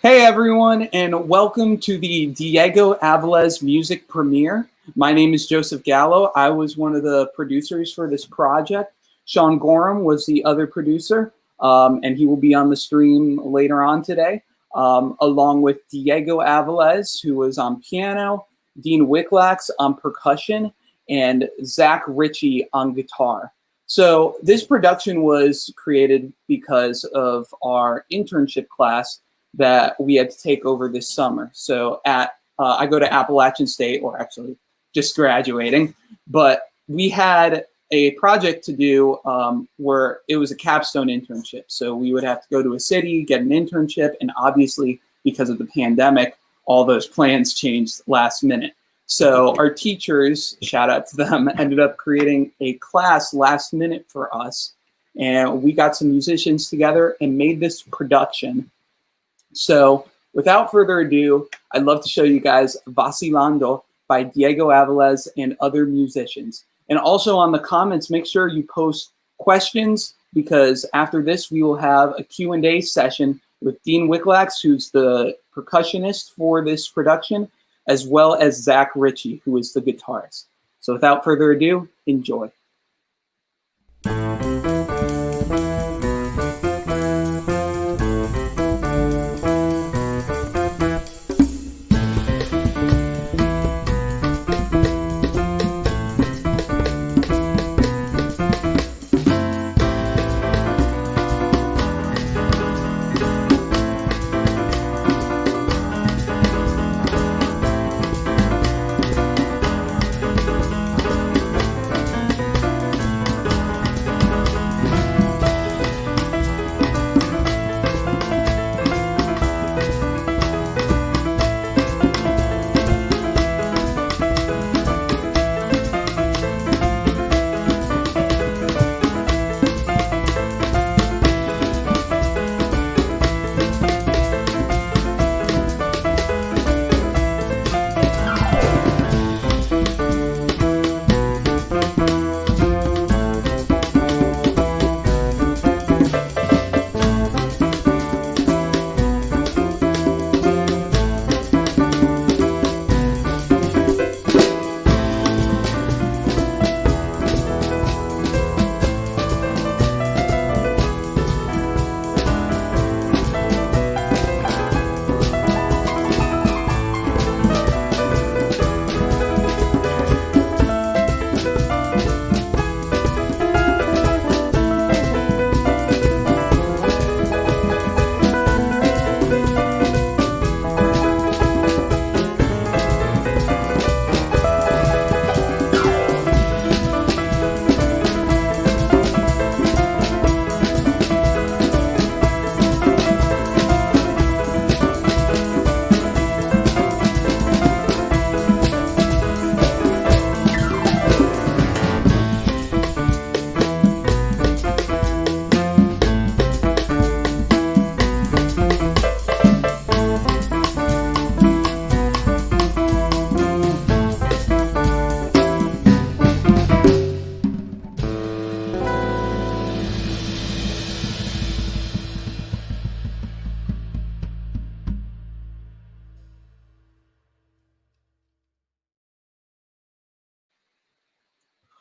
Hey everyone, and welcome to the Diego Avilez music premiere. My name is Joseph Gallo. I was one of the producers for this project. Sean Gorham was the other producer, and he will be on the stream later on today, along with Diego Avilez, who was on piano, Dean Wicklax on percussion, and Zach Ritchie on guitar. So this production was created because of our internship class that we had to take over this summer. So I go to Appalachian State, or actually just graduating, but we had a project to do where it was a capstone internship. So we would have to go to a city, get an internship, and obviously because of the pandemic, all those plans changed last minute. So our teachers, shout out to them, ended up creating a class last minute for us. And we got some musicians together and made this production. So without further ado, I'd love to show you guys Vacilando by Diego Avilez and other musicians. And also on the comments, make sure you post questions, because after this, we will have a Q&A session with Dean Wicklax, who's the percussionist for this production, as well as Zach Ritchie, who is the guitarist. So without further ado, enjoy.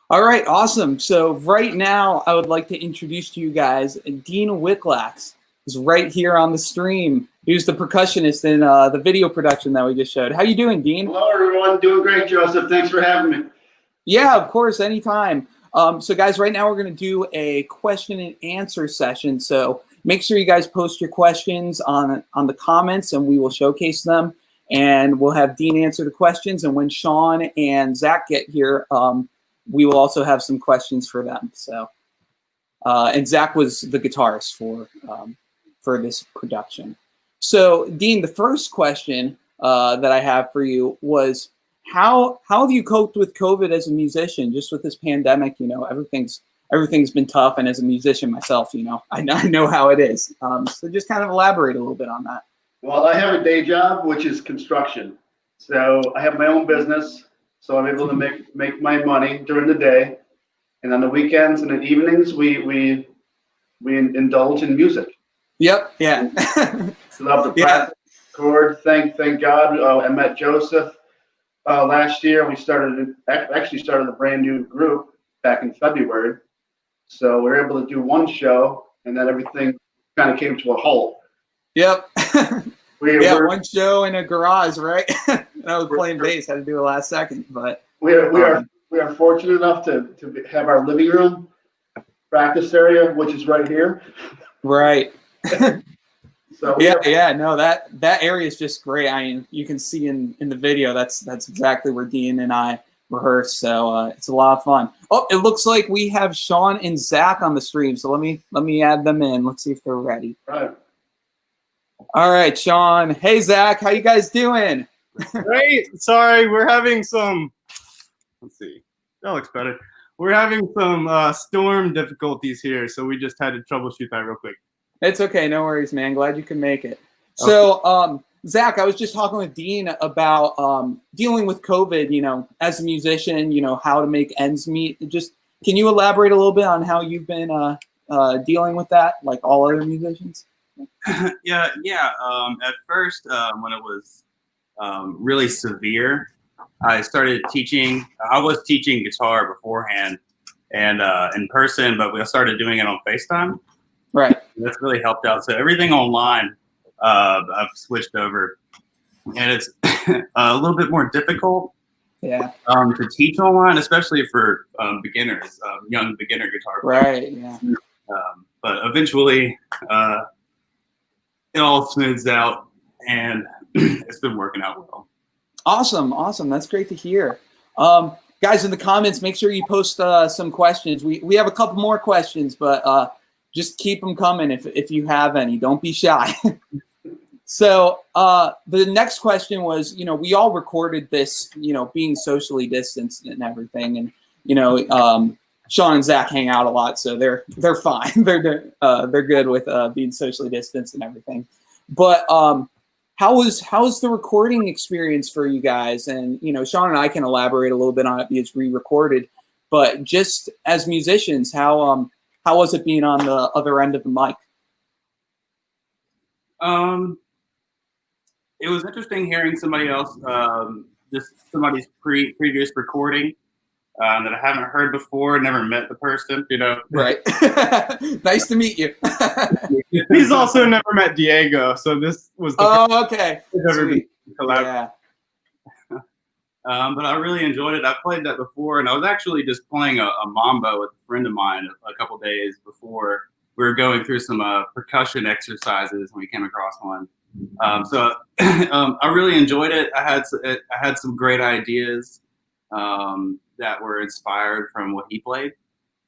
All right, awesome. So right now, I would like to introduce to you guys Dean Wicklax. He's right here on the stream. He was the percussionist in the video production that we just showed. How you doing, Dean? Hello, everyone. Doing great, Joseph. Thanks for having me. Yeah, of course, anytime. So guys, right now we're going to do a question and answer session. So make sure you guys post your questions on the comments, and we will showcase them. And we'll have Dean answer the questions. And when Sean and Zach get here, we will also have some questions for them. So, and Zach was the guitarist for this production. So, Dean, the first question that I have for you was, how have you coped with COVID as a musician? Just with this pandemic, you know, everything's been tough, and as a musician myself, you know, I know how it is. So, just kind of elaborate a little bit on that. Well, I have a day job, which is construction. So I have my own business. So I'm able to make my money during the day, and on the weekends and in the evenings we indulge in music. Yep. Yeah. So love to practice. chord. Thank God. I met Joseph last year. We actually started a brand new group back in February. So we were able to do one show, and then everything kind of came to a halt. Yep. Yeah, one show in a garage, right? And I was playing bass. Had to do it last second, but we are fortunate enough to have our living room practice area, which is right here. Right. So no, that area is just great. I mean, you can see in the video that's exactly where Dean and I rehearse. So it's a lot of fun. Oh, it looks like we have Sean and Zach on the stream. So let me add them in. Let's see if they're ready. Right. All right, Sean. Hey, Zach. How you guys doing? Great. Sorry, we're having some. Let's see. That looks better. We're having some storm difficulties here, so we just had to troubleshoot that real quick. It's okay. No worries, man. Glad you can make it. Okay. So, Zach, I was just talking with Dean about dealing with COVID, you know, as a musician, you know, how to make ends meet. Just, can you elaborate a little bit on how you've been dealing with that, like all other musicians? Yeah. At first, when it was really severe, I started teaching. I was teaching guitar beforehand and in person, but we started doing it on FaceTime. Right. That's really helped out. So everything online, I've switched over, and it's a little bit more difficult. Yeah. To teach online, especially for beginners, young beginner guitar players. Right. Yeah. But eventually, it all smooths out, and it's been working out well. Awesome. That's great to hear. Guys, in the comments, make sure you post some questions. We have a couple more questions, but just keep them coming if you have any. Don't be shy. So the next question was, you know, we all recorded this, you know, being socially distanced and everything, and you know, Sean and Zach hang out a lot, so they're fine. They're good with being socially distanced and everything. But how was the recording experience for you guys? And you know, Sean and I can elaborate a little bit on it because we recorded. But just as musicians, how was it being on the other end of the mic? It was interesting hearing somebody else, just somebody's previous recording that I haven't heard before, never met the person, you know. Right. Nice to meet you. He's also never met Diego, so this was the okay. Sweet. Yeah. But I really enjoyed it. I played that before, and I was actually just playing a mambo with a friend of mine a couple days before. We were going through some percussion exercises, and we came across one. So I really enjoyed it. I had some great ideas that were inspired from what he played.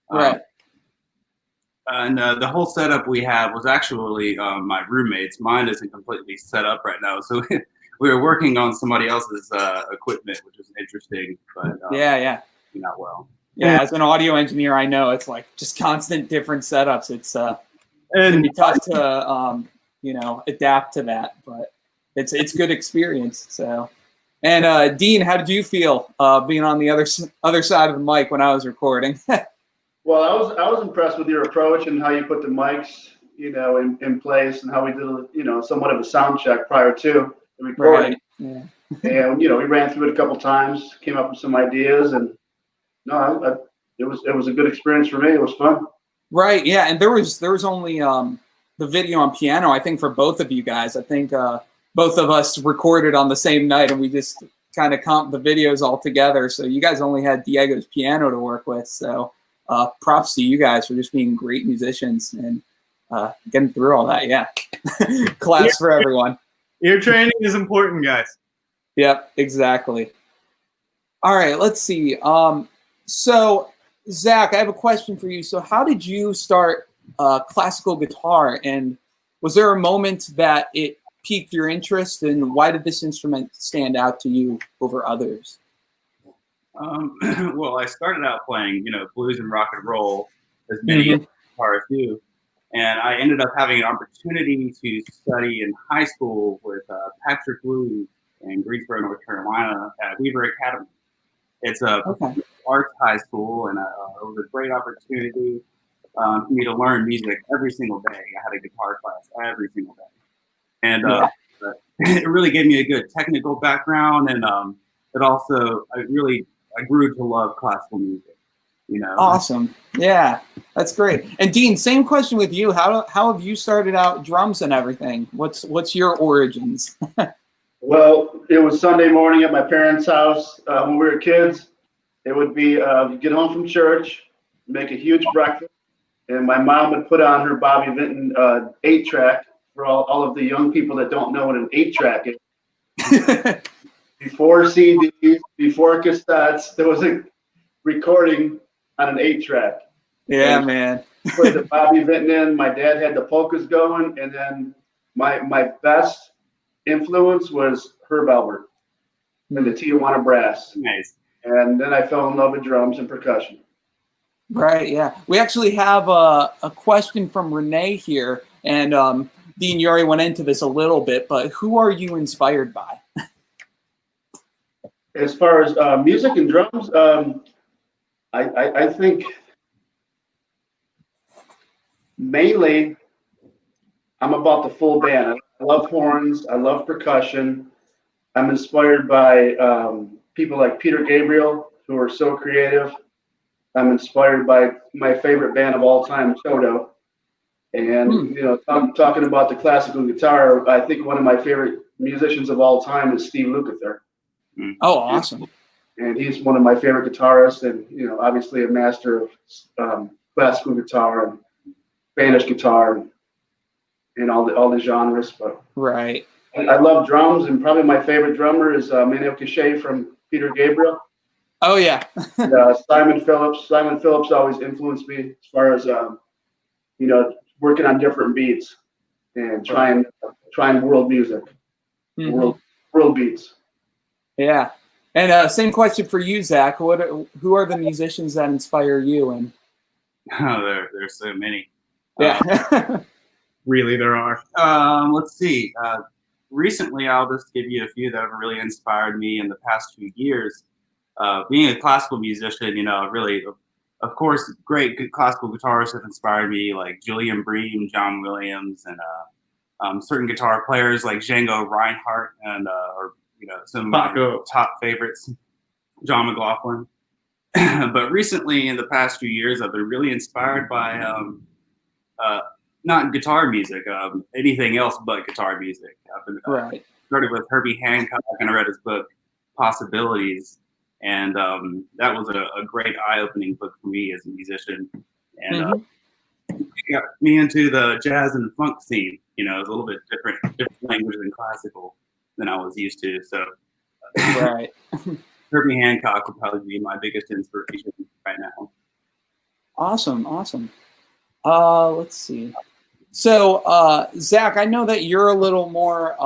Right. And the whole setup we had was actually my roommate's. Mine isn't completely set up right now, so we were working on somebody else's equipment, which was interesting. But yeah, not well. Yeah, as an audio engineer, I know it's like just constant different setups. It's can be tough to you know, adapt to that, but it's good experience. So, and Dean, how did you feel being on the other side of the mic when I was recording? Well, I was impressed with your approach and how you put the mics, you know, in place, and how we did, you know, somewhat of a sound check prior to the recording. Right. Yeah. And you know, we ran through it a couple times, came up with some ideas, and no, it was a good experience for me. It was fun. Right. Yeah, and there was only the video on piano, I think, for both of you guys. I think both of us recorded on the same night, and we just kind of comped the videos all together. So you guys only had Diego's piano to work with. So props to you guys for just being great musicians and getting through all that. Yeah. Claps for everyone. Ear training is important, guys. Yep, exactly. All right, let's see. So, Zach, I have a question for you. So how did you start classical guitar, and was there a moment that it piqued your interest, and why did this instrument stand out to you over others? Well, I started out playing, you know, blues and rock and roll, as many guitarists do, and I ended up having an opportunity to study in high school with Patrick Louie in Greensboro, North Carolina, at Weaver Academy. It's a arts high school, and it was a great opportunity for me to learn music every single day. I had a guitar class every single day. And it really gave me a good technical background, and it also I grew to love classical music. You know. Awesome. Yeah, that's great. And Dean, same question with you. How have you started out drums and everything? What's your origins? Well, it was Sunday morning at my parents' house when we were kids. It would be get home from church, make a huge breakfast, and my mom would put on her Bobby Vinton 8-track for all of the young people that don't know what an 8-track is. Before CDs, before cassettes, there was a recording on an 8-track. Yeah, man. Put the Bobby Vinton in. My dad had the polkas going, and then my best influence was Herb Albert and the Tijuana Brass. Nice. And then I fell in love with drums and percussion. Right. Yeah. We actually have a question from Renee here, and Dean, you already went into this a little bit, but who are you inspired by? As far as music and drums, I think mainly I'm about the full band. I love horns. I love percussion. I'm inspired by people like Peter Gabriel, who are so creative. I'm inspired by my favorite band of all time, Toto. And, talking about the classical guitar, I think one of my favorite musicians of all time is Steve Lukather. Oh, awesome. And he's one of my favorite guitarists, and, obviously a master of classical guitar and Spanish guitar and all the genres. But right. I love drums, and probably my favorite drummer is Manuel Cachet from Peter Gabriel. Oh, yeah. And, Simon Phillips. Simon Phillips always influenced me as far as, working on different beats and trying world music, world beats. Yeah. And same question for you, Zach. Who are the musicians that inspire you? And oh, there's so many. Yeah. Really, there are. Let's see. Recently, I'll just give you a few that have really inspired me in the past few years. Being a classical musician, really, of course, good classical guitarists have inspired me, like Julian Bream, John Williams, and certain guitar players like Django Reinhardt, and some of my top favorites, John McLaughlin. But recently, in the past few years, I've been really inspired by not guitar music, anything else but guitar music. I've been started with Herbie Hancock, and I read his book Possibilities, and that was a great eye-opening book for me as a musician, and it got me into the jazz and funk scene. It's a little bit different language than classical than I was used to. So, right. Herbie Hancock would probably be my biggest inspiration right now. Awesome. Let's see. So, Zach, I know that you're a little more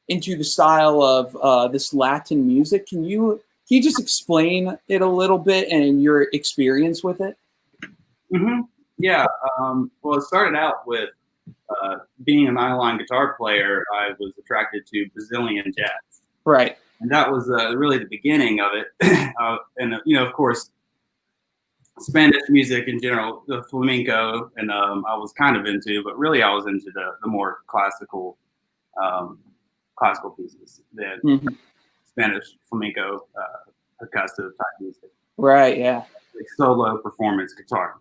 into the style of this Latin music. Can you just explain it a little bit and your experience with it? Mm-hmm. Yeah. Well, it started out with being an nylon guitar player. I was attracted to Brazilian jazz. Right. And that was really the beginning of it. And, of course, Spanish music in general, the flamenco, and I was kind of into, but really I was into the more classical pieces than Spanish flamenco percussive type music. Right, yeah. Like solo performance guitar.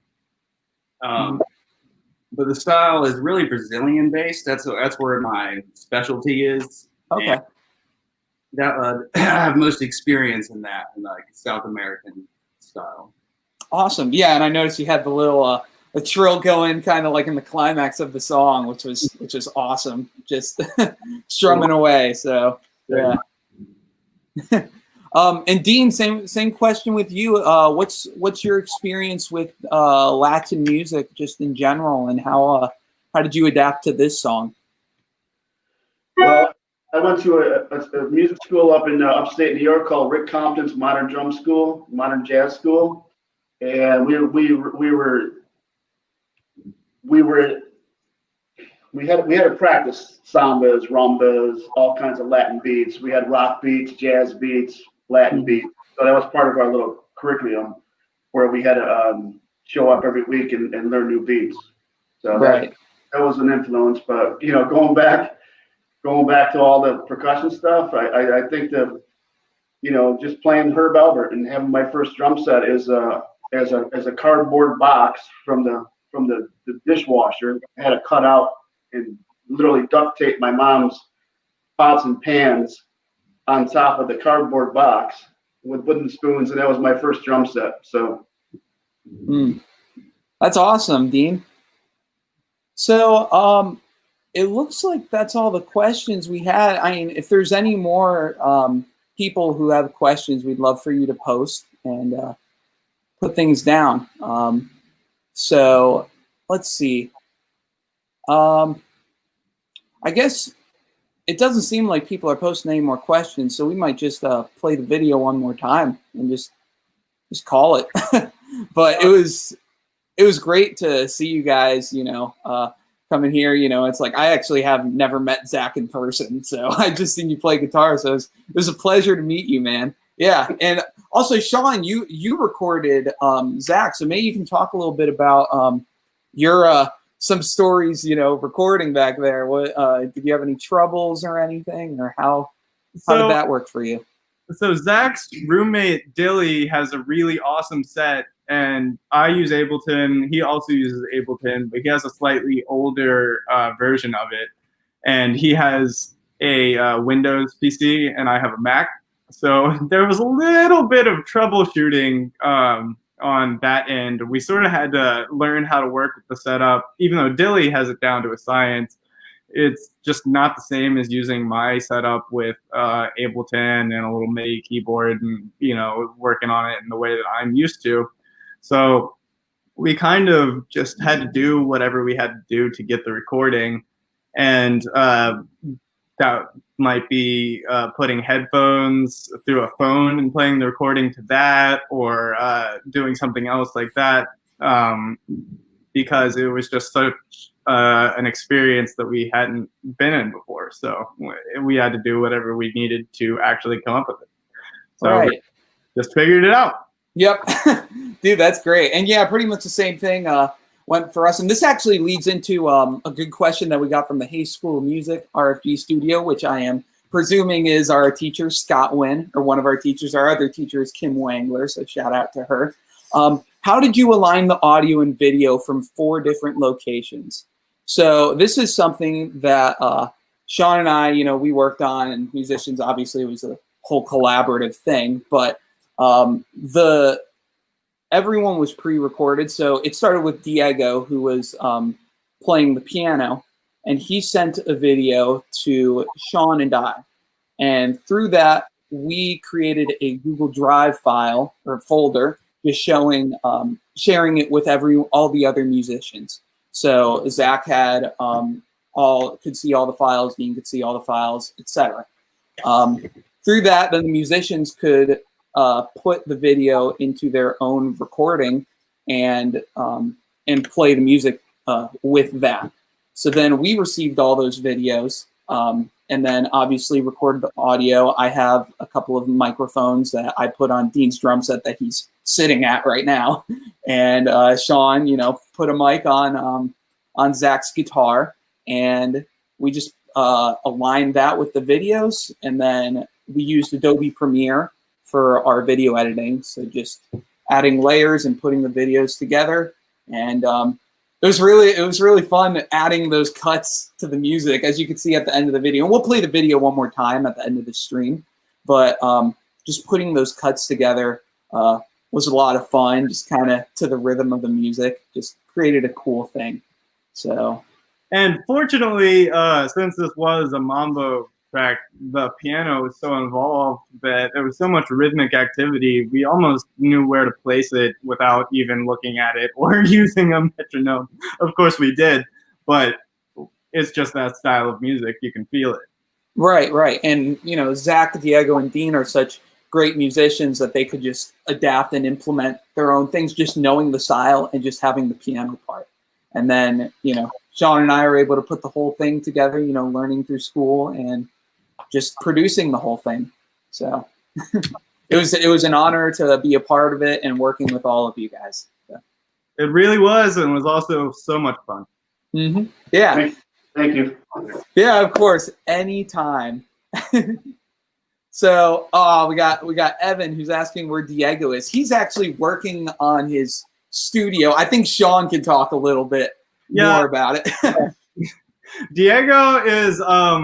But the style is really Brazilian based. That's where my specialty is. Okay. And that I have most experience in that, in like South American style. Awesome. Yeah, and I noticed you had the little a trill going kind of like in the climax of the song, which was awesome. Just strumming away. So yeah. And Dean, same question with you. What's your experience with Latin music just in general, and how did you adapt to this song? Well, I went to a music school up in upstate New York called Rick Compton's Modern Drum School, Modern Jazz School, and we had to practice sambas, rumbas, all kinds of Latin beats. We had rock beats, jazz beats, Latin beats. So that was part of our little curriculum, where we had to show up every week and learn new beats. So that was an influence. But going back going back to all the percussion stuff, I think that, you know, just playing Herb Albert and having my first drum set as a cardboard box from the dishwasher. I had to cut out and literally duct tape my mom's pots and pans on top of the cardboard box with wooden spoons, and that was my first drum set. So that's awesome, Dean. So it looks like that's all the questions we had. I mean, if there's any more people who have questions, we'd love for you to post and put things down. So let's see. I guess it doesn't seem like people are posting any more questions, so we might just play the video one more time and just call it. But it was great to see you guys, you know, coming here. You know, it's like I actually have never met Zach in person, so I just seen you play guitar, so it was a pleasure to meet you, man. Yeah, and also Sean, you recorded Zach, so maybe you can talk a little bit about your some stories, you know, recording back there. What did you have any troubles or anything, or how did that work for you? So Zach's roommate Dilly has a really awesome set, and I use Ableton. He also uses Ableton, but he has a slightly older version of it, and he has a Windows PC, and I have a Mac. So there was a little bit of troubleshooting on that end. We sort of had to learn how to work with the setup. Even though Dilly has it down to a science, it's just not the same as using my setup with Ableton and a little MIDI keyboard and, you know, working on it in the way that I'm used to. So we kind of just had to do whatever we had to do to get the recording. And that might be putting headphones through a phone and playing the recording to that, or doing something else like that, because it was just such an experience that we hadn't been in before. So we had to do whatever we needed to actually come up with it. So we just figured it out. Yep. Dude, that's great. And yeah, pretty much the same thing went for us. And this actually leads into a good question that we got from the Hayes School of Music RFG studio, which I am presuming is our teacher, Scott Wynn, or one of our teachers. Our other teacher is Kim Wangler, so shout out to her. How did you align the audio and video from 4 different locations? So this is something that Sean and I, you know, we worked on, and musicians, obviously it was a whole collaborative thing, but everyone was pre-recorded. So it started with Diego, who was playing the piano, and he sent a video to Sean and I. And through that, we created a Google Drive file or folder, just showing, sharing it with all the other musicians. So Zach had could see all the files, Dean could see all the files, etc. Through that, then the musicians could put the video into their own recording and play the music with that. So then we received all those videos and then obviously recorded the audio. I have a couple of microphones that I put on Dean's drum set that he's sitting at right now. And Sean, you know, put a mic on Zach's guitar, and we just aligned that with the videos. And then we used Adobe Premiere for our video editing. So just adding layers and putting the videos together. And it was really fun adding those cuts to the music, as you can see at the end of the video. And we'll play the video one more time at the end of the stream. But just putting those cuts together was a lot of fun, just kind of to the rhythm of the music, just created a cool thing. So, and fortunately, since this was a mambo track, the piano was so involved that there was so much rhythmic activity, we almost knew where to place it without even looking at it or using a metronome. Of course we did, but it's just that style of music. You can feel it. Right. And, you know, Zach, Diego, and Dean are such great musicians that they could just adapt and implement their own things, just knowing the style and just having the piano part. And then, you know, Sean and I are able to put the whole thing together, you know, learning through school and just producing the whole thing. So it was an honor to be a part of it and working with all of you guys. So. It really was, and was also so much fun. Mm-hmm. Yeah. Thank you. Yeah, of course, anytime. So, we got Evan who's asking where Diego is. He's actually working on his studio. I think Sean can talk a little bit more about it. Diego is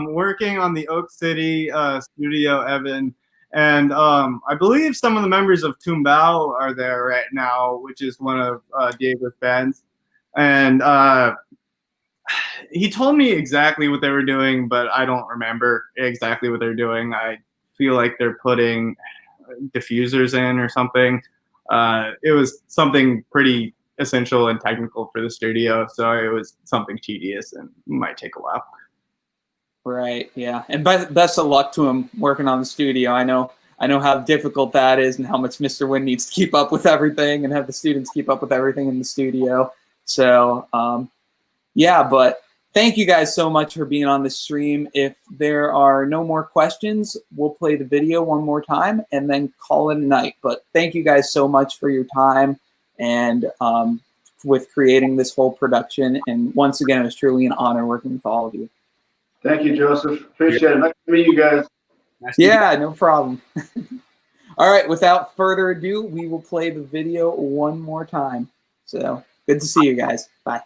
working on the Oak City studio, Evan, and I believe some of the members of Tumbao are there right now, which is one of Diego's bands. And he told me exactly what they were doing, but I don't remember exactly what they're doing. I feel like they're putting diffusers in or something. It was something pretty essential and technical for the studio, so it was something tedious and might take a while. Right, yeah. And best of luck to him working on the studio. I know how difficult that is and how much Mr. Wynn needs to keep up with everything and have the students keep up with everything in the studio. So, yeah, but thank you guys so much for being on the stream. If there are no more questions, we'll play the video one more time and then call it a night. But thank you guys so much for your time and with creating this whole production. And once again, it was truly an honor working with all of you. Thank you, Joseph. Appreciate it. Nice to meet you guys. Yeah, no problem. All right, without further ado, we will play the video one more time. So good to see you guys. Bye.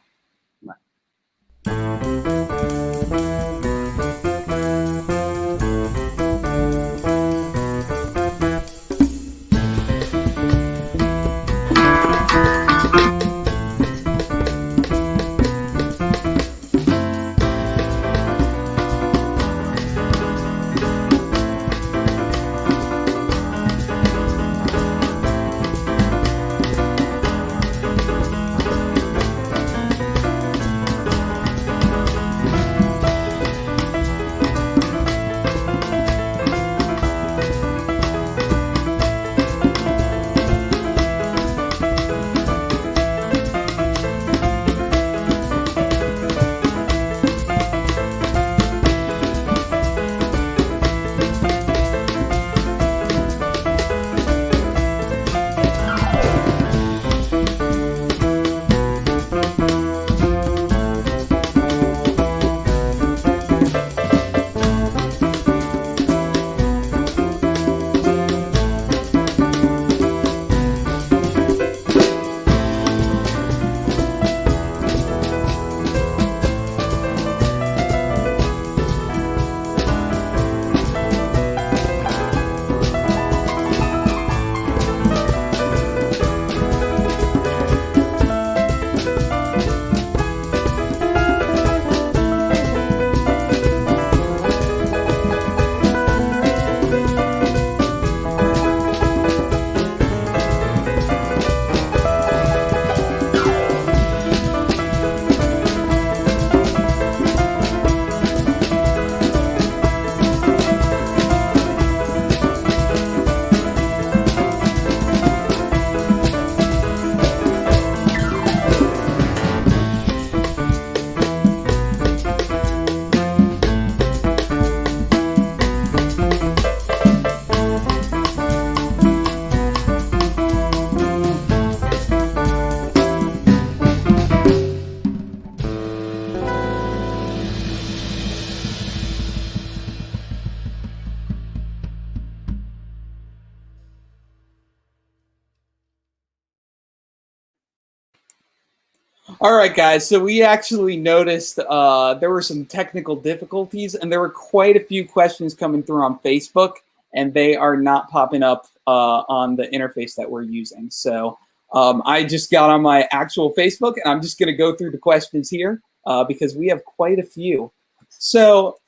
All right, guys. So we actually noticed there were some technical difficulties, and there were quite a few questions coming through on Facebook, and they are not popping up on the interface that we're using. So I just got on my actual Facebook, and I'm just going to go through the questions here because we have quite a few. So,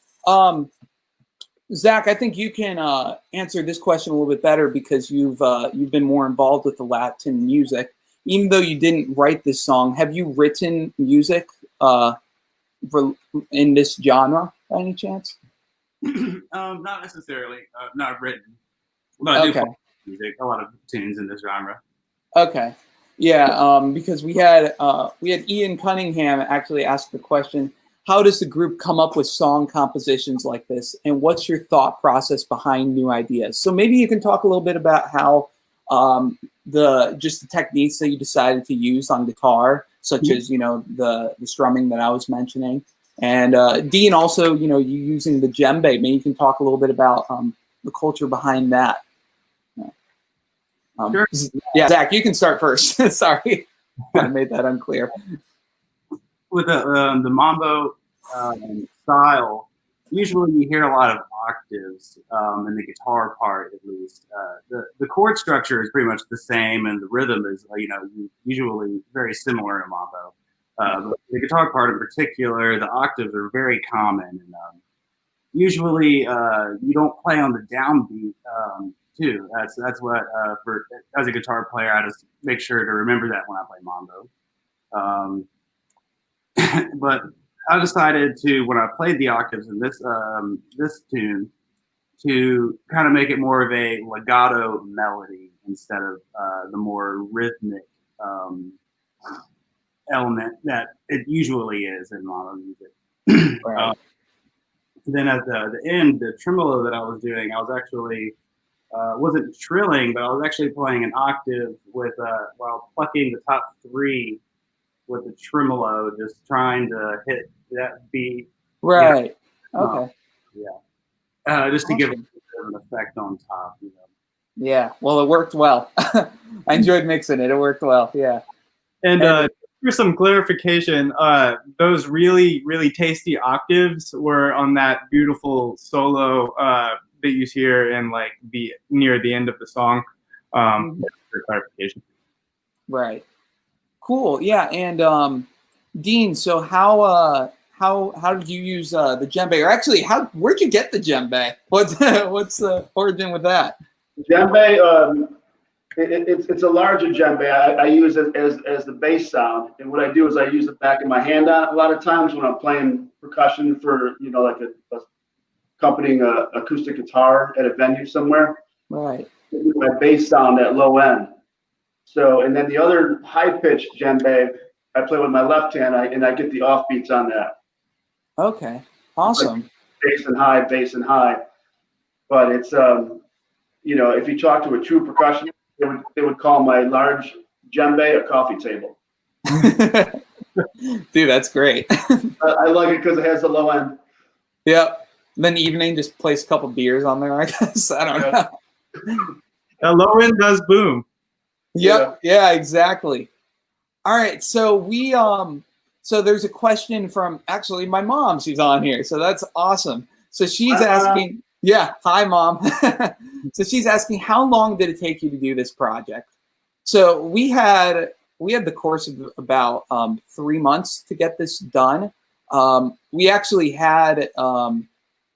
Zach, I think you can answer this question a little bit better because you've been more involved with the Latin music. Even though you didn't write this song, have you written music in this genre by any chance? Not necessarily. Not written. Well, okay. I do music, a lot of tunes in this genre. Okay. Yeah, because we had Ian Cunningham actually ask the question, how does the group come up with song compositions like this? And what's your thought process behind new ideas? So maybe you can talk a little bit about how the techniques that you decided to use on guitar, such as, you know, the strumming that I was mentioning, And Dean, also, you using the djembe. Maybe you can talk a little bit about the culture behind that. Sure. Yeah, Zach, you can start first. Sorry, kind of made that unclear. With the mambo style, usually you hear a lot of octaves in the guitar part, at least. The chord structure is pretty much the same, and the rhythm is, usually very similar in mambo. But the guitar part in particular, the octaves are very common, and usually you don't play on the downbeat too. That's what for as a guitar player, I just make sure to remember that when I play mambo. But I decided to, when I played the octaves in this tune, to kind of make it more of a legato melody instead of the more rhythmic element that it usually is in modern music. Right. Then at the end, the tremolo that I was doing, I was actually wasn't trilling, but I was actually playing an octave with while plucking the top three with the tremolo, just trying to hit that beat. Right. Okay. Yeah. Just to give it a bit of an effect on top. Yeah. Well, it worked well. I enjoyed mixing it. It worked well. Yeah. And for some clarification, those really, really tasty octaves were on that beautiful solo that you hear in like near the end of the song. For clarification. Right. Cool. Yeah. And Dean, so how did you use the djembe? Or actually, where'd you get the djembe? What's the origin with that? Djembe, it's a larger djembe. I use it as the bass sound, and what I do is I use the back of my hand on it a lot of times when I'm playing percussion for like a accompanying acoustic guitar at a venue somewhere. Right. My bass sound at low end. So, and then the other high-pitched djembe, I play with my left hand, and I get the offbeats on that. Okay, awesome. Like bass and high. But it's, if you talk to a true percussionist, they would call my large djembe a coffee table. Dude, that's great. I like it because it has the low end. Yep. And then evening, just place a couple beers on there, I guess. I don't know. The low end does boom. Yep. Yeah, exactly. All right. So so there's a question from actually my mom. She's on here. So that's awesome. So she's asking, yeah, hi mom. So she's asking, how long did it take you to do this project? So we had the course of about 3 months to get this done. We actually had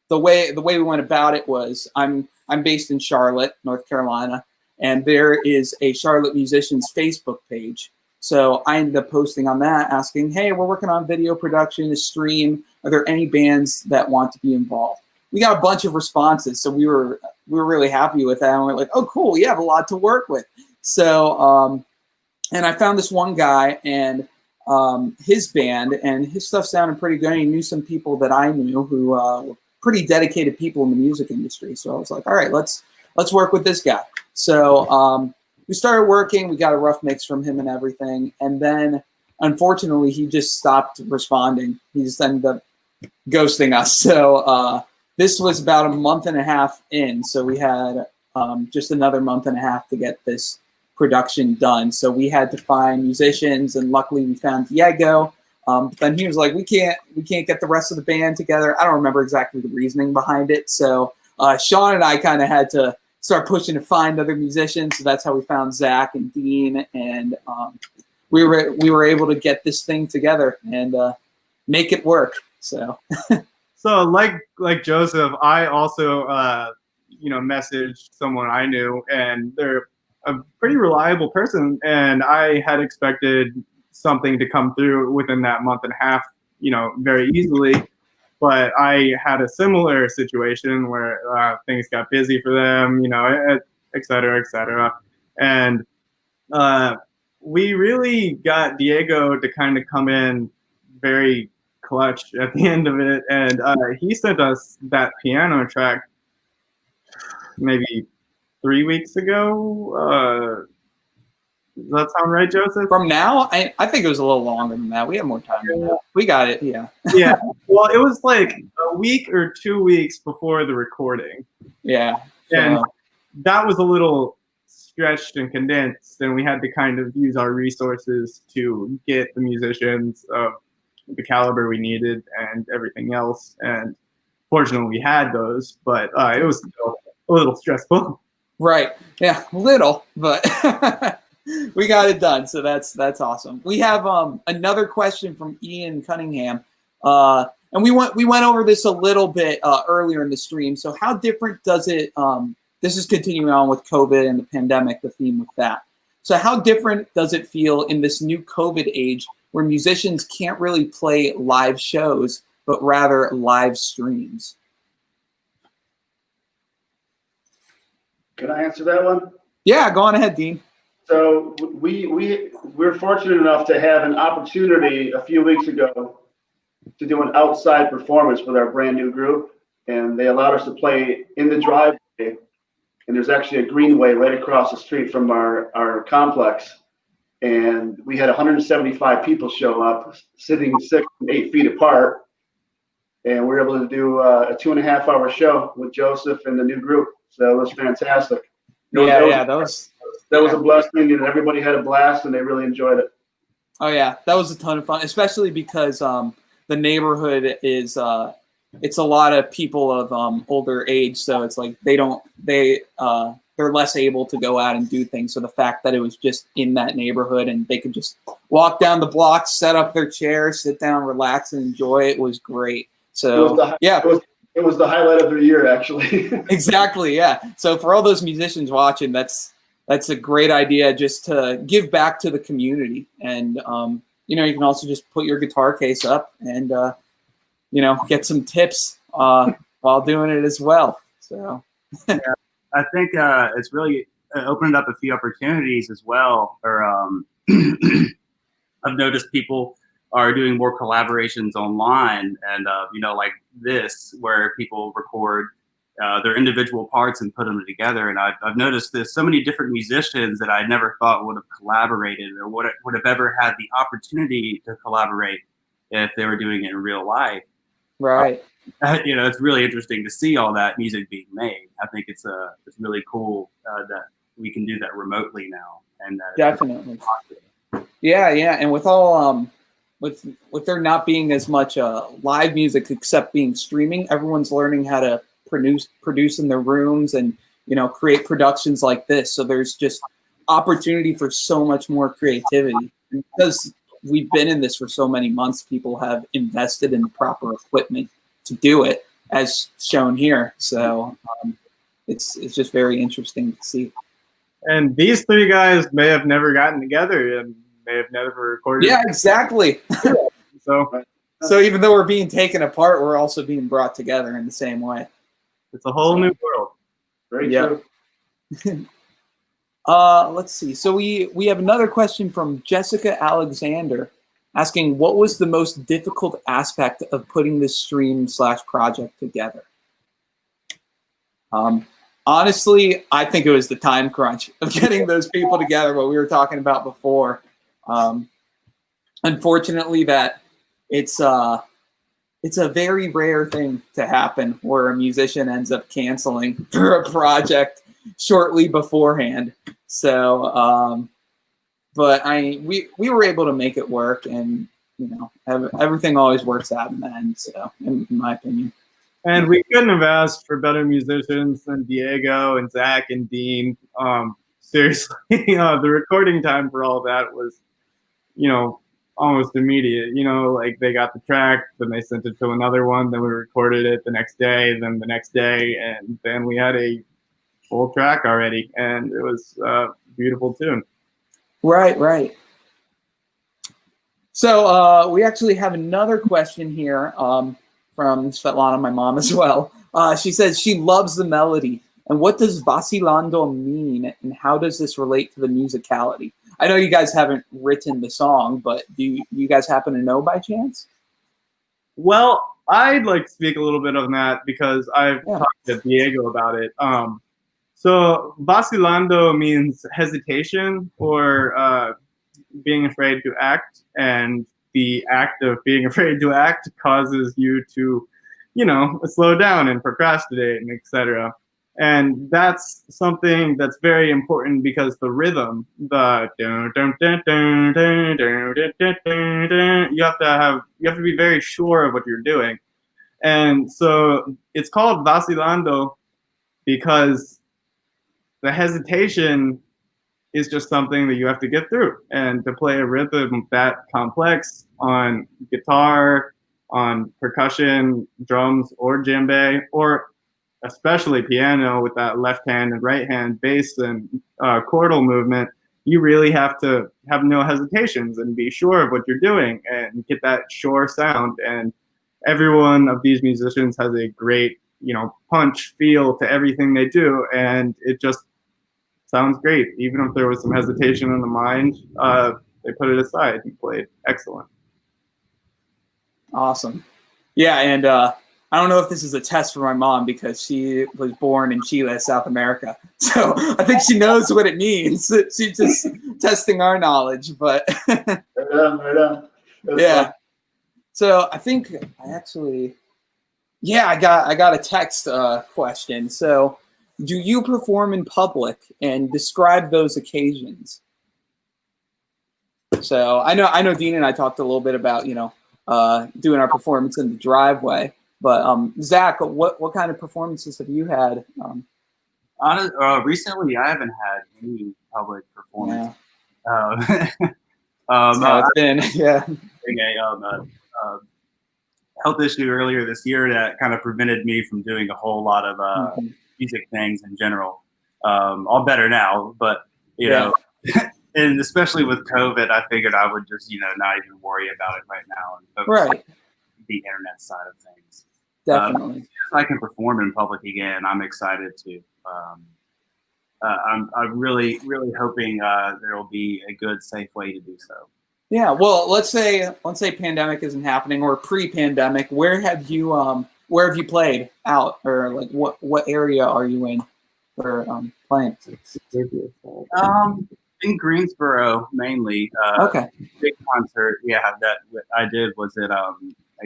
the way we went about it was I'm based in Charlotte, North Carolina, and there is a Charlotte Musicians Facebook page. So I ended up posting on that, asking, hey, we're working on video production, a stream. Are there any bands that want to be involved? We got a bunch of responses, so we were really happy with that. And we're like, oh, cool, you have a lot to work with. So, and I found this one guy and his band, and his stuff sounded pretty good. He knew some people that I knew who were pretty dedicated people in the music industry. So I was like, all right, let's work with this guy. So we started working. We got a rough mix from him and everything. And then, unfortunately, he just stopped responding. He just ended up ghosting us. So this was about a month and a half in. So we had just another month and a half to get this production done. So we had to find musicians, and luckily we found Diego. But then he was like, we can't get the rest of the band together. I don't remember exactly the reasoning behind it. So Sean and I kind of had to start pushing to find other musicians. So that's how we found Zach and Dean, and we were able to get this thing together and make it work. So so like Joseph, I also messaged someone I knew, and they're a pretty reliable person, and I had expected something to come through within that month and a half, very easily. But I had a similar situation where things got busy for them, et cetera, et cetera. And we really got Diego to kind of come in very clutch at the end of it. And he sent us that piano track maybe 3 weeks ago. Does that sound right, Joseph? From now, I think it was a little longer than that. We have more time than that. We got it. Yeah. Yeah. Well, it was like a week or 2 weeks before the recording. Yeah. And that was a little stretched and condensed, and we had to kind of use our resources to get the musicians of the caliber we needed and everything else. And fortunately, we had those, but it was still a little stressful. Right. Yeah. Little, but we got it done. So that's awesome. We have another question from Ian Cunningham. And we went over this a little bit earlier in the stream. So how different does it, this is continuing on with COVID and the pandemic, the theme with that. So how different does it feel in this new COVID age where musicians can't really play live shows, but rather live streams? Can I answer that one? Yeah, go on ahead, Dean. So we're fortunate enough to have an opportunity a few weeks ago to do an outside performance with our brand new group, and they allowed us to play in the driveway. And there's actually a greenway right across the street from our complex, and we had 175 people show up, sitting 6 and 8 feet apart, and we were able to do a 2.5-hour show with Joseph and the new group. So it was fantastic. That was a blessing, and everybody had a blast, and they really enjoyed it. Oh yeah, that was a ton of fun, especially because the neighborhood is it's a lot of people of older age, so it's like they're less able to go out and do things. So the fact that it was just in that neighborhood and they could just walk down the block, set up their chairs, sit down, relax, and enjoy it was great. So it was the highlight of their year, actually. Exactly, yeah. So for all those musicians watching, that's a great idea, just to give back to the community. And you can also just put your guitar case up and get some tips while doing it as well. So yeah, I think it's really opened up a few opportunities as well. Or I've noticed people are doing more collaborations online, and like this, where people record their individual parts and put them together. And I've noticed there's so many different musicians that I never thought would have collaborated or would have ever had the opportunity to collaborate if they were doing it in real life. Right. It's really interesting to see all that music being made. I think it's really cool that we can do that remotely now. And definitely. Yeah. And with all with there not being as much live music except being streaming, everyone's learning how to produce in their rooms and create productions like this. So there's just opportunity for so much more creativity. And because we've been in this for so many months, people have invested in the proper equipment to do it, as shown here. So it's just very interesting to see. And these three guys may have never gotten together and may have never recorded. Yeah, exactly. So even though we're being taken apart, we're also being brought together in the same way. It's a whole new world. Very true. Let's see. So we have another question from Jessica Alexander asking, what was the most difficult aspect of putting this stream/project together? Honestly, I think it was the time crunch of getting those people together, what we were talking about before. Unfortunately, that it's a very rare thing to happen where a musician ends up canceling for a project shortly beforehand. So, but we were able to make it work, and everything always works out in the end. So, in my opinion. And we couldn't have asked for better musicians than Diego and Zach and Dean. Seriously, the recording time for all that was, almost immediate. Like they got the track, then they sent it to another one, then we recorded it the next day, then the next day, and then we had a full track already, and it was a beautiful tune. Right. So we actually have another question here from Svetlana, my mom as well. She says she loves the melody. And what does Vacilando mean, and how does this relate to the musicality? I know you guys haven't written the song, but do you guys happen to know by chance? Well, I'd like to speak a little bit on that because I've talked to Diego about it. So vacilando means hesitation or being afraid to act, and the act of being afraid to act causes you to, slow down and procrastinate and etc. And that's something that's very important because the rhythm, the you have to be very sure of what you're doing. And so it's called vacilando because the hesitation is just something that you have to get through. And to play a rhythm that complex on guitar, on percussion, drums, or djembe, or especially piano with that left hand and right hand bass and chordal movement, you really have to have no hesitations and be sure of what you're doing and get that sure sound. And every one of these musicians has a great, punch feel to everything they do, and it just sounds great. Even if there was some hesitation in the mind, they put it aside and played excellent. Awesome. Yeah, and I don't know if this is a test for my mom because she was born in Chile, South America. So I think she knows what it means. She's just testing our knowledge, but Right on. yeah. Fun. So I think I got a text question. So, do you perform in public and describe those occasions? So I know Dean and I talked a little bit about doing our performance in the driveway, but Zach, what kind of performances have you had? Recently, I haven't had any public performance. Yeah. It's been a health issue earlier this year that kind of prevented me from doing a whole lot of music things in general. All better now, but you know, and especially with COVID, I figured I would just not even worry about it right now and focus on the internet side of things. Definitely. If I can perform in public again, I'm excited to. I'm really hoping there will be a good, safe way to do so. Yeah, well, let's say pandemic isn't happening or pre-pandemic. Where have you played out, or like what area are you in for playing? In Greensboro mainly. Okay. Big concert, that I did was at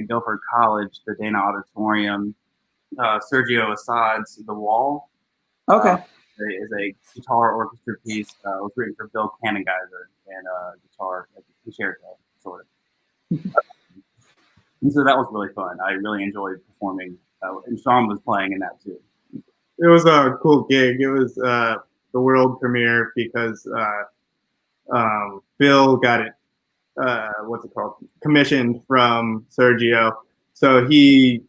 Guilford College, the Dana Auditorium. Sergio Assad's The Wall. Okay. Is a guitar orchestra piece. It was written for Bill Cannengeiser and guitar concerto, sort of. And so that was really fun. I really enjoyed performing, and Sean was playing in that too. It was a cool gig. It was the world premiere because Bill got it, commissioned from Sergio. So he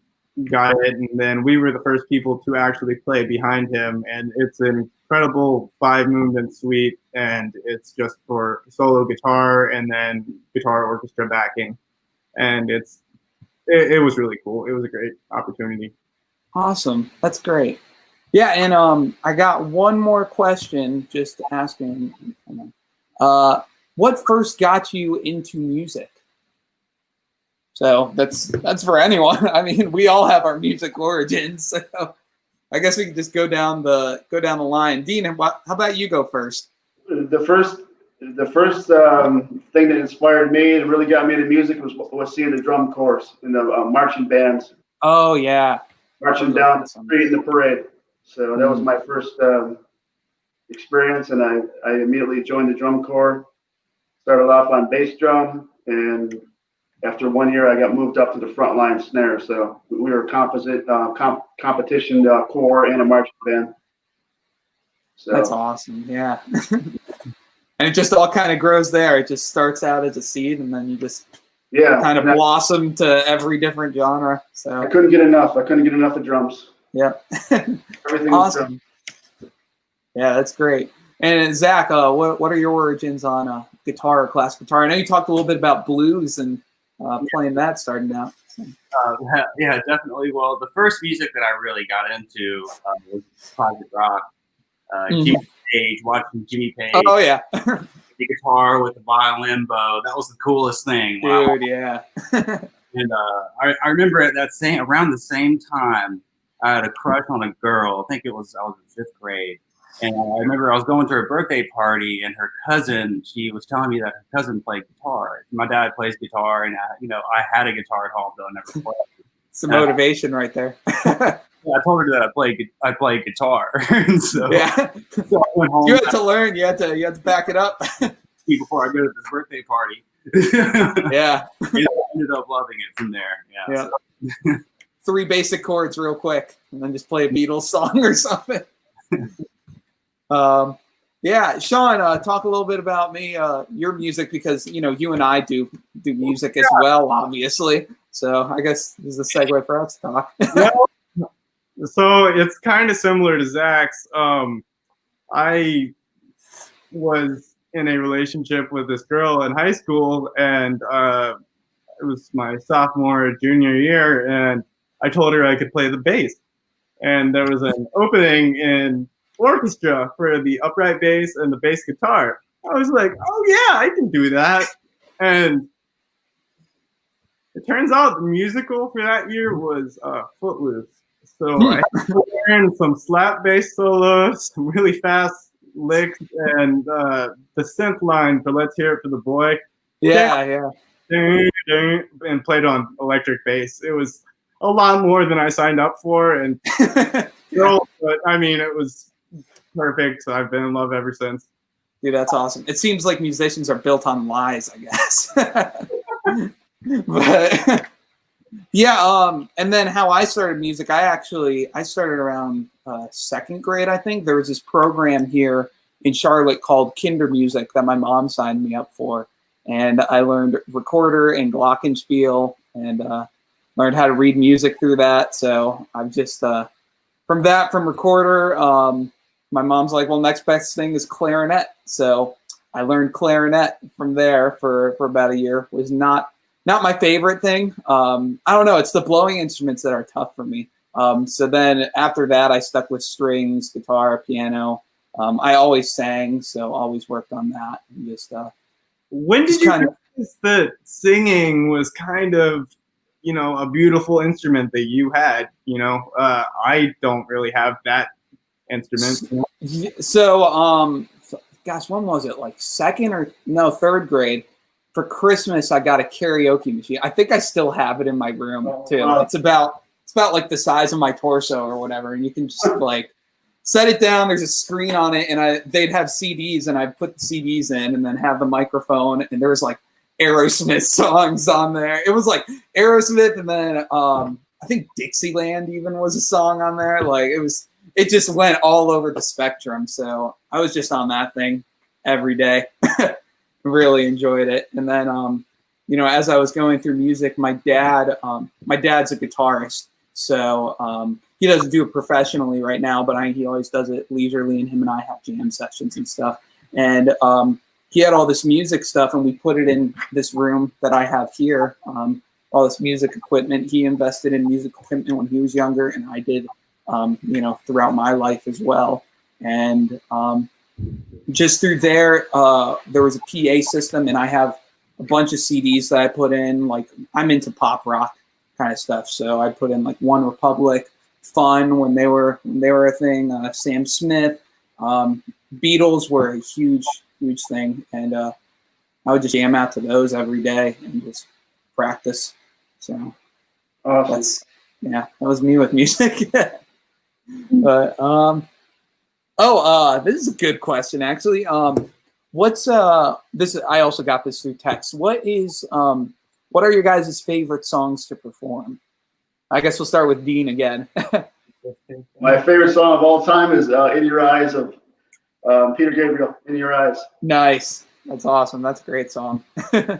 got it, and then we were the first people to actually play behind him, and it's an incredible 5-movement suite, and it's just for solo guitar and then guitar orchestra backing, and it was really cool. It was a great opportunity. Awesome. That's great. Yeah, and I got one more question just asking. What first got you into music? So that's for anyone. I mean, we all have our music origins. So I guess we can just go down the line. Dean, how about you go first? The first thing that inspired me and really got me into music was seeing the drum corps and the marching bands. Oh yeah, marching down the street in the parade. So that was my first experience, and I immediately joined the drum corps. Started off on bass drum, and after 1 year, I got moved up to the front line snare. So we were a competition corps and a marching band. So that's awesome. Yeah. And it just all kind of grows there. It just starts out as a seed, and then you just kind of blossom to every different genre. So I couldn't get enough. I couldn't get enough of drums. Yeah. Everything awesome. Yeah, that's great. And Zach, what are your origins on guitar or classical guitar? I know you talked a little bit about blues and playing that starting out. Yeah, definitely. Well, the first music that I really got into was classic rock. Jimmy Page, watching Jimmy Page. Oh yeah. The guitar with the violin bow. That was the coolest thing. Dude, wow. Yeah. And I remember around the same time, I had a crush on a girl. I was in 5th grade. And I remember I was going to her birthday party, and her cousin, she was telling me that her cousin played guitar. My dad plays guitar, and I had a guitar at home, though I never played. It's the motivation right there. I told her that I play guitar, and so, yeah. So I went home. You had to learn. You had to back it up. Before I go to this birthday party. Yeah. I ended up loving it from there. Yeah. So. 3 basic chords real quick, and then just play a Beatles song or something. Yeah, Sean, talk a little bit about your music, because you and I do music as well, obviously. So I guess this is a segue for us to talk. Well, so it's kind of similar to Zach's. I was in a relationship with this girl in high school, and it was my sophomore, junior year, and I told her I could play the bass. And there was an opening in orchestra for the upright bass and the bass guitar. I was like, oh yeah, I can do that. And it turns out the musical for that year was Footloose. So I learned some slap bass solos, some really fast licks, and the synth line for Let's Hear It for the Boy. Yeah. And played on electric bass. It was a lot more than I signed up for, and but I mean, it was perfect. So I've been in love ever since. Dude, that's awesome. It seems like musicians are built on lies, I guess. But yeah, and then how I started music, I started around 2nd grade, I think. There was this program here in Charlotte called Kinder Music that my mom signed me up for, and I learned recorder and glockenspiel, and learned how to read music through that. So I've just from recorder, my mom's like, well, next best thing is clarinet. So I learned clarinet from there for about a year. It was not my favorite thing. I don't know. It's the blowing instruments that are tough for me. So then after that, I stuck with strings, guitar, piano. I always sang, so always worked on that. And just when did you realize that singing was kind of, a beautiful instrument that you had? I don't really have that instrument. So, gosh, when was it? Like 3rd grade. For Christmas, I got a karaoke machine. I think I still have it in my room too. Wow. It's about like the size of my torso or whatever, and you can just like set it down. There's a screen on it, and they'd have CDs, and I'd put the CDs in, and then have the microphone, and there was like Aerosmith songs on there. It was like Aerosmith, and then I think Dixieland even was a song on there. Like it just went all over the spectrum. So I was just on that thing every day. Really enjoyed it. And then as I was going through music, my dad's a guitarist, so he doesn't do it professionally right now, but he always does it leisurely, and him and I have jam sessions and stuff. And he had all this music stuff, and we put it in this room that I have here, all this music equipment. He invested in music equipment when he was younger, and I did, throughout my life as well. And just through there was a PA system, and I have a bunch of CDs that I put in. Like, I'm into pop rock kind of stuff, so I put in like One Republic, Fun when they were a thing, Sam Smith, Beatles were a huge thing, and I would just jam out to those every day and just practice. So awesome. That was me with music. But this is a good question, actually. What's this? I also got this through text. What are your guys' favorite songs to perform? I guess we'll start with Dean again. My favorite song of all time is "In Your Eyes" of Peter Gabriel. "In Your Eyes." Nice. That's awesome. That's a great song. All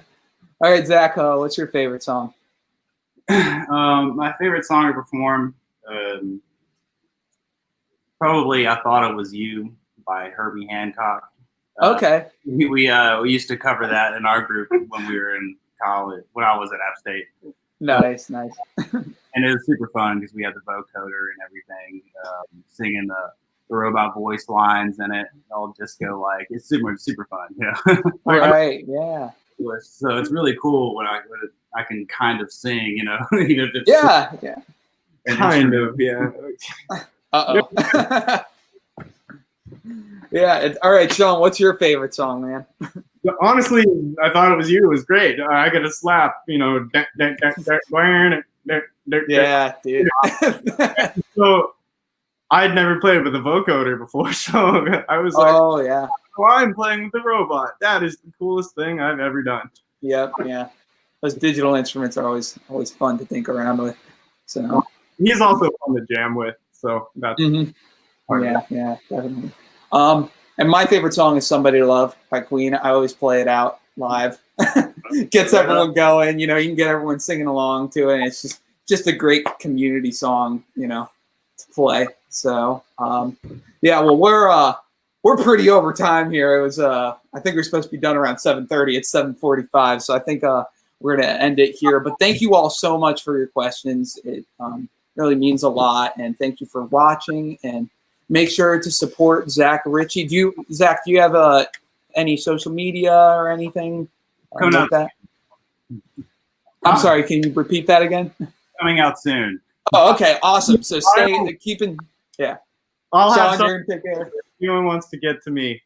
right, Zach, what's your favorite song? My favorite song to perform, probably "I Thought It Was You" by Herbie Hancock. Okay. We used to cover that in our group when we were in college, when I was at App State. Nice. And it was super fun because we had the vocoder and everything, singing the robot voice lines in it, all disco like. It's super fun. Yeah. Right. Yeah. So it's really cool when I can kind of sing, even if it's yeah. Kind of, yeah. Uh-oh. Yeah. All right, Sean, what's your favorite song, man? Honestly, I thought it was you. It was great. I got a slap, you know. Yeah, dude. So I'd never played with a vocoder before, so I was like, Oh, yeah. "Oh, I'm playing with the robot. That is the coolest thing I've ever done." Yep, yeah. Those digital instruments are always fun to think around with. So He's also fun to jam with, so that's part of it. yeah, definitely. And my favorite song is "Somebody to Love" by Queen. I always play it out live. Gets everyone going. You know, you can get everyone singing along to it. And it's just a great community song, you know, to play. So yeah, well, we're pretty over time here. It was I think we're supposed to be done around 7:30. It's 7:45, so I think we're gonna end it here. But thank you all so much for your questions. It really means a lot, and thank you for watching. And make sure to support Zach Ritchie. Zach, do you have any social media or anything like that? I'm sorry, can you repeat that again? Coming out soon. Oh, okay, awesome. So yeah. I'll have Sean, some. you're gonna take care. If anyone wants to get to me,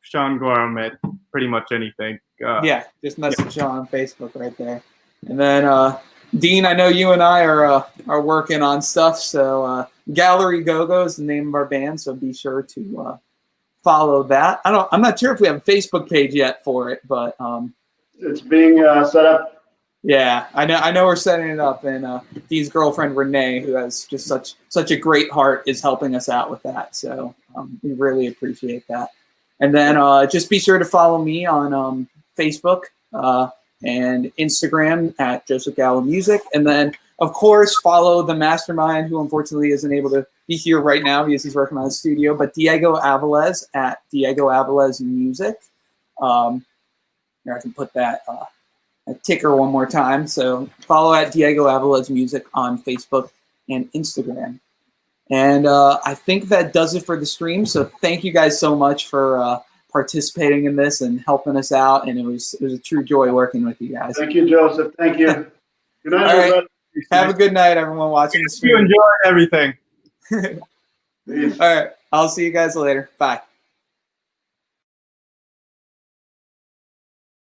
Sean Gorham at pretty much anything. Yeah, just message Sean on Facebook right there. And then Dean, I know you and I are working on stuff. So Gallery Go-Go is the name of our band. So be sure to follow that. I'm not sure if we have a Facebook page yet for it, but it's being set up. Yeah, I know we're setting it up, and Dean's girlfriend Renee, who has just such a great heart, is helping us out with that. So we really appreciate that. And then just be sure to follow me on Facebook and Instagram at Joseph Gallo Music, and then of course follow the mastermind, who unfortunately isn't able to be here right now because he's working on the studio, but Diego Avilez at Diego Avilez Music. Here I can put that. A ticker one more time. So follow at Diego Avilez Music on Facebook and Instagram. And I think that does it for the stream. So thank you guys so much for participating in this and helping us out. And it was a true joy working with you guys. Thank you, Joseph. Thank you. Good night, All right. everybody. Have a good night, everyone watching the stream. You enjoy everything. Peace. All right. I'll see you guys later. Bye.